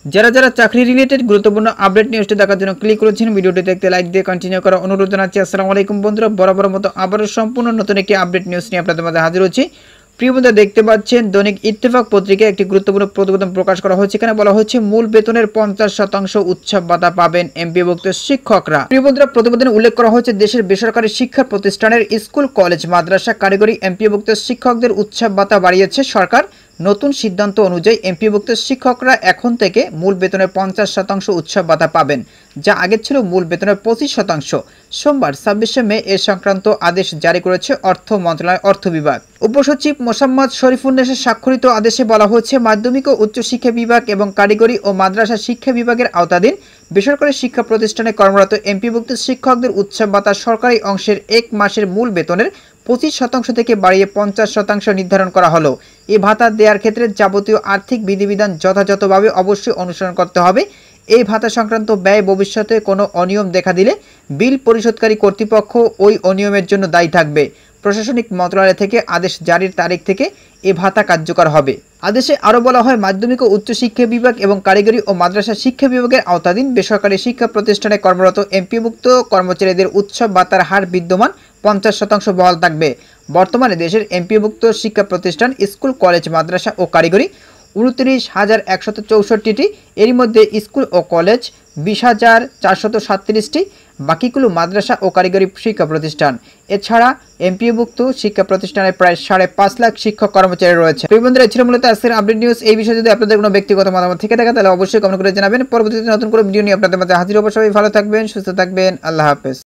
যারা যারা চাকরি রিলেটেড গুরুত্বপূর্ণ আপডেট নিউজটি দেখার জন্য ক্লিক করেছেন, ভিডিওটি দেখতে লাইক দিয়ে কন্টিনিউ করা অনুরোধ জানাচ্ছি। আসসালামু আলাইকুম বন্ধুরা, বরাবর মতো আবারও সম্পূর্ণ নতুন একটি আপডেট নিউজ নিয়ে আপনাদের মাঝে হাজির হচ্ছি। প্রিয় বন্ধুরা, দেখতে পাচ্ছেন দৈনিক ইত্তেফাক পত্রিকায় একটি গুরুত্বপূর্ণ প্রতিবেদন প্রকাশ করা হয়েছে। এখানে বলা হচ্ছে মূল বেতনের 50% উৎসব ভাতা পাবেন এমপিওভুক্ত শিক্ষকরা। প্রিয় বন্ধুরা, প্রতিবেদনে উল্লেখ করা হয়েছে দেশের বেসরকারি শিক্ষা প্রতিষ্ঠানের স্কুল, কলেজ, মাদ্রাসা, কারিগরি এমপিওভুক্ত শিক্ষকদের উৎসব ভাতা বাড়িয়েছে সরকার। নতুন সিদ্ধান্ত অনুযায়ী এমপিওভুক্ত শিক্ষকরা এখন থেকে মূল বেতনের 50% উৎসব ভাতা পাবেন, যা আগে ছিল মূল বেতনের 25%। সোমবার 26শে মে এ সংক্রান্ত আদেশ জারি করেছে অর্থ মন্ত্রণালয়ের অর্থ বিভাগ। উপসচিব মোসাম্মদ শরীফুন্নেসের স্বাক্ষরিত আদেশে বলা হয়েছে মাধ্যমিক ও উচ্চশিক্ষা বিভাগ এবং কারিগরি ও মাদ্রাসা শিক্ষা বিভাগের আওতাধীন বেসরকারি শিক্ষা প্রতিষ্ঠানে কর্মরত এমপিওভুক্ত শিক্ষকদের উৎসব ভাতা সরকারি অংশের এক মাসের মূল বেতনের 25% থেকে বাড়িয়ে 50% নির্ধারণ করা হলো। এই ভাতা দেওয়ার ক্ষেত্রে যাবতীয় আর্থিক বিধিবিধান যথাযথভাবে অবশ্যই অনুসরণ করতে হবে। এই ভাতা সংক্রান্ত ব্যয় ভবিষ্যতে কোনো অনিয়ম দেখা দিলে বিল পরিশোধকারী কর্তৃপক্ষ ওই অনিয়মের জন্য দায়ী থাকবে। প্রশাসনিক মন্ত্রণালয় থেকে আদেশ জারির তারিখ থেকে এ ভাতা কার্যকর হবে। আদেশে আরও বলা হয় মাধ্যমিক ও উচ্চশিক্ষা বিভাগ এবং কারিগরি ও মাদ্রাসা শিক্ষা বিভাগের আওতাধীন বেসরকারি শিক্ষা প্রতিষ্ঠানে কর্মরত এমপিওভুক্ত কর্মচারীদের উৎসব ভাতার হার বিদ্যমান 50% বহাল থাকবে। বর্তমানে দেশের এমপিওভুক্ত শিক্ষা প্রতিষ্ঠান, স্কুল, কলেজ, মাদ্রাসা ও কারিগরি 29,164টি। এরই মধ্যে স্কুল ও কলেজ 20,437টি, বাকিগুলো মাদ্রাসা ও কারিগরি শিক্ষা প্রতিষ্ঠান। এছাড়া এমপিওভুক্ত শিক্ষা প্রতিষ্ঠানে প্রায় 5.5 লাখ শিক্ষক কর্মচারী রয়েছে। বন্ধুরা, ছিল মূলত আজকের আপডেট নিউজ। এই বিষয়ে যদি আপনাদের কোনো ব্যক্তিগত মতামত থেকে থাকে তাহলে অবশ্যই কমেন্ট করে জানাবেন। পরবর্তীতে নতুন কোনো ভিডিও নিয়ে আপনাদের মাঝে হাজির হব। সবাই ভালো থাকবেন, সুস্থ থাকবেন। আল্লাহ হাফেজ।